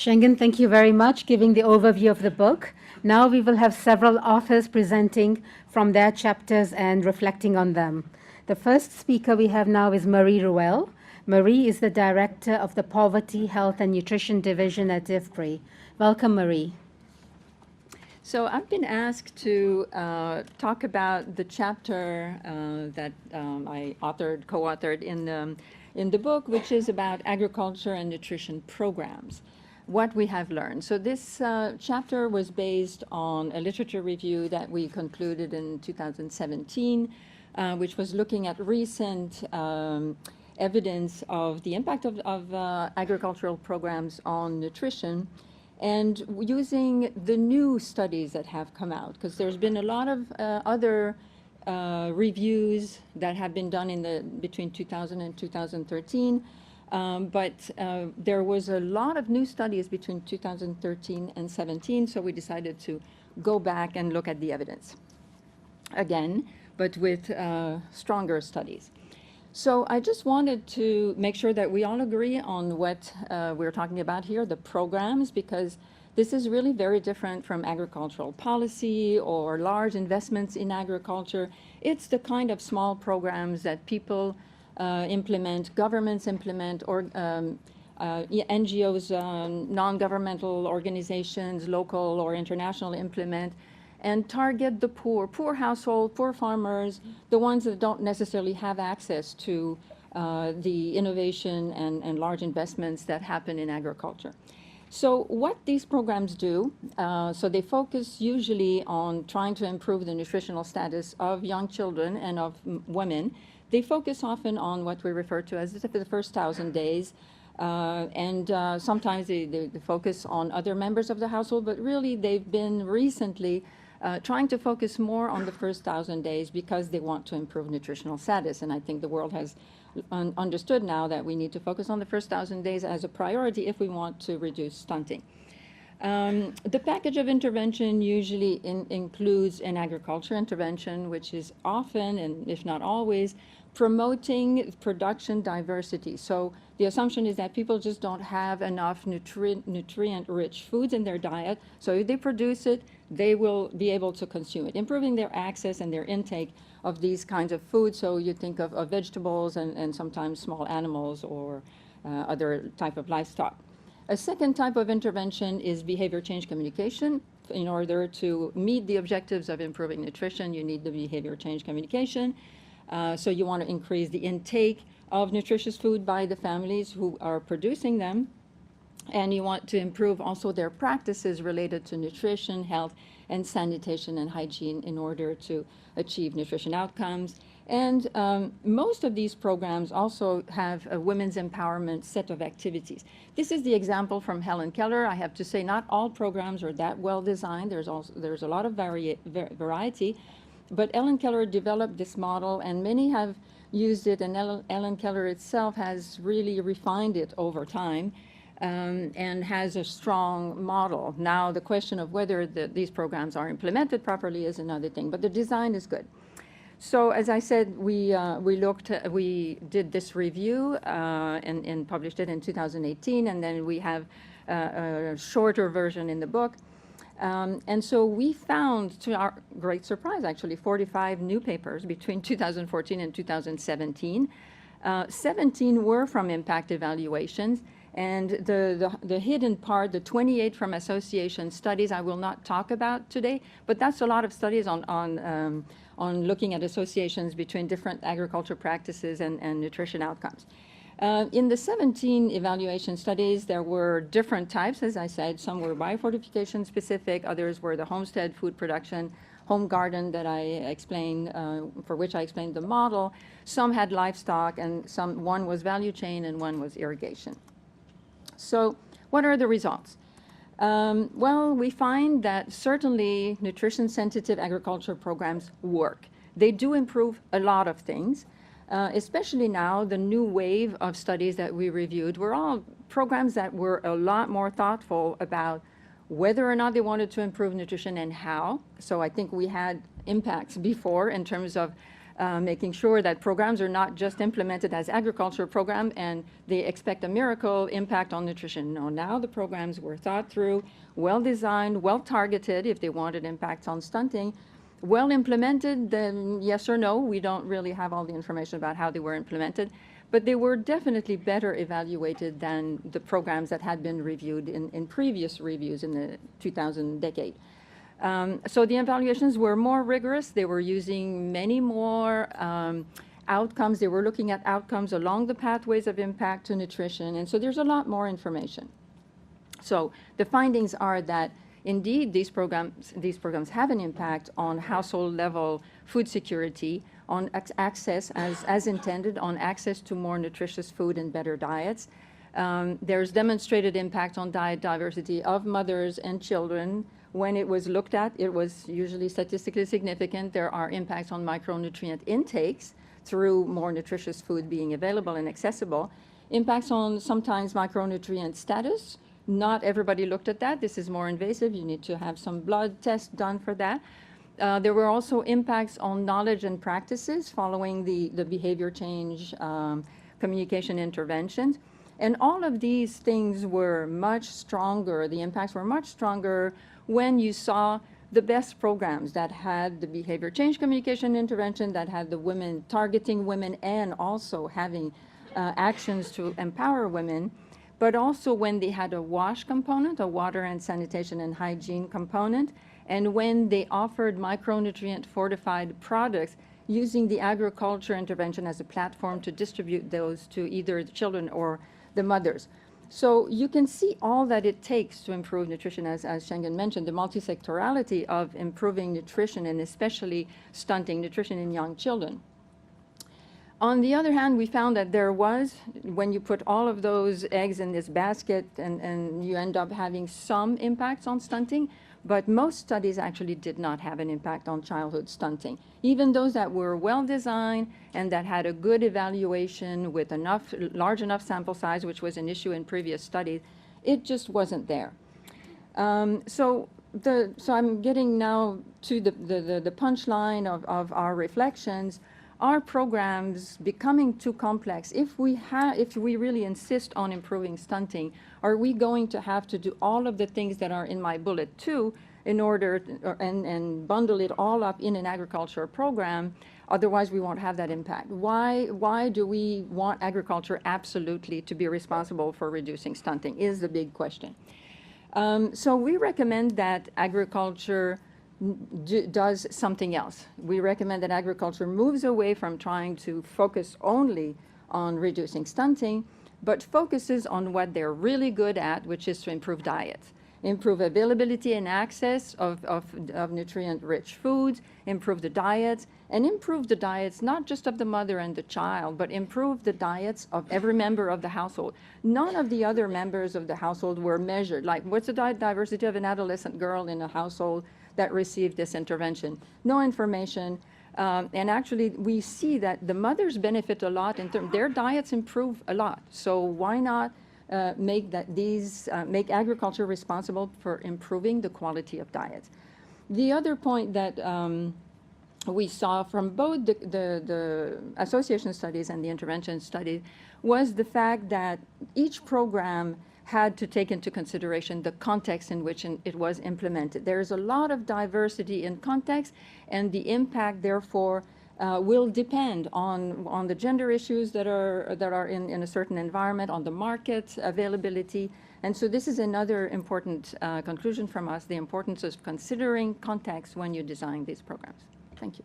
Shenggen, thank you very much giving the overview of the book. Now we will have several authors presenting from their chapters and reflecting on them. The first speaker we have now is Marie Ruel. Marie is the director of the Poverty, Health and Nutrition Division at IFPRI. Welcome, Marie. So I've been asked to talk about the chapter that I co-authored in the book, which is about agriculture and nutrition programs, what we have learned. So this chapter was based on a literature review that we concluded in 2017, which was looking at recent evidence of the impact of agricultural programs on nutrition, and using the new studies that have come out, because there's been a lot of other reviews that have been done between 2000 and 2013, but there was a lot of new studies between 2013 and 17, so we decided to go back and look at the evidence again, but with stronger studies. So I just wanted to make sure that we all agree on what we're talking about here, the programs, because this is really very different from agricultural policy or large investments in agriculture. It's the kind of small programs that people implement, governments implement, or NGOs, non-governmental organizations, local or international implement, and target the poor household, poor farmers, the ones that don't necessarily have access to the innovation and large investments that happen in agriculture. So what these programs do, so they focus usually on trying to improve the nutritional status of young children and of women. They focus often on what we refer to as the first 1,000 days, and sometimes they focus on other members of the household, but really they've been recently trying to focus more on the first 1,000 days because they want to improve nutritional status. And I think the world has understood now that we need to focus on the first 1,000 days as a priority if we want to reduce stunting. The package of intervention usually includes an agriculture intervention, which is often, and if not always, promoting production diversity. So the assumption is that people just don't have enough nutrient-rich foods in their diet, so if they produce it, they will be able to consume it, improving their access and their intake of these kinds of foods. So you think of vegetables and sometimes small animals or other type of livestock. A second type of intervention is behavior change communication. In order to meet the objectives of improving nutrition, you need the behavior change communication. So you want to increase the intake of nutritious food by the families who are producing them. And you want to improve also their practices related to nutrition, health, and sanitation and hygiene in order to achieve nutrition outcomes. And most of these programs also have a women's empowerment set of activities. This is the example from Helen Keller. I have to say not all programs are that well designed. There's a lot of variety. But Ellen Keller developed this model, and many have used it, and Ellen Keller itself has really refined it over time. And has a strong model. Now, the question of whether these programs are implemented properly is another thing, but the design is good. So, as I said, we did this review and published it in 2018, and then we have a shorter version in the book. And so we found, to our great surprise, actually, 45 new papers between 2014 and 2017. 17 were from impact evaluations. And the hidden part, the 28 from association studies, I will not talk about today, but that's a lot of studies on looking at associations between different agriculture practices and nutrition outcomes. In the 17 evaluation studies, there were different types, as I said. Some were biofortification specific, others were the homestead food production, home garden that I explained, for which I explained the model. Some had livestock, and one was value chain and one was irrigation. So what are the results? Well, we find that certainly nutrition-sensitive agriculture programs work. They do improve a lot of things, especially now, the new wave of studies that we reviewed were all programs that were a lot more thoughtful about whether or not they wanted to improve nutrition and how. So I think we had impacts before in terms of making sure that programs are not just implemented as agriculture program and they expect a miracle impact on nutrition. No, now the programs were thought through, well designed, well targeted if they wanted impacts on stunting, well implemented, then yes or no. We don't really have all the information about how they were implemented, but they were definitely better evaluated than the programs that had been reviewed in previous reviews in the 2000 decade. So the evaluations were more rigorous. They were using many more outcomes. They were looking at outcomes along the pathways of impact to nutrition. And so there's a lot more information. So the findings are that indeed these programs have an impact on household level food security, on access as intended, on access to more nutritious food and better diets. There's demonstrated impact on diet diversity of mothers and children. When it was looked at, it was usually statistically significant. There are impacts on micronutrient intakes through more nutritious food being available and accessible. Impacts on sometimes micronutrient status. Not everybody looked at that. This is more invasive. You need to have some blood tests done for that. There were also impacts on knowledge and practices following the behavior change communication interventions. And all of these things were much stronger. The impacts were much stronger when you saw the best programs that had the behavior change communication intervention, that had the women targeting women and also having actions to empower women, but also when they had a WASH component, a water and sanitation and hygiene component, and when they offered micronutrient fortified products using the agriculture intervention as a platform to distribute those to either the children or the mothers. So you can see all that it takes to improve nutrition, as Shenggen mentioned, the multisectorality of improving nutrition and especially stunting nutrition in young children. On the other hand, we found that there was, when you put all of those eggs in this basket and you end up having some impacts on stunting, but most studies actually did not have an impact on childhood stunting. Even those that were well designed and that had a good evaluation with large enough sample size, which was an issue in previous studies, it just wasn't there. So I'm getting now to the punchline of our reflections. Are programs becoming too complex? If we really insist on improving stunting, are we going to have to do all of the things that are in my bullet 2 in order and bundle it all up in an agriculture program? Otherwise, we won't have that impact. Why do we want agriculture absolutely to be responsible for reducing stunting is the big question. So we recommend that agriculture does something else. We recommend that agriculture moves away from trying to focus only on reducing stunting, but focuses on what they're really good at, which is to improve diets, improve availability and access of nutrient-rich foods, improve the diets, and improve the diets not just of the mother and the child, but improve the diets of every member of the household. None of the other members of the household were measured. Like, what's the diet diversity of an adolescent girl in a household that received this intervention? No information. And actually, we see that the mothers benefit a lot in terms, their diets improve a lot. So why not make agriculture responsible for improving the quality of diets? The other point that we saw from both the association studies and the intervention studies was the fact that each program had to take into consideration the context in which it was implemented. There is a lot of diversity in context, and the impact, therefore, will depend on the gender issues that are in a certain environment, on the market availability. And so this is another important conclusion from us, the importance of considering context when you design these programs. Thank you.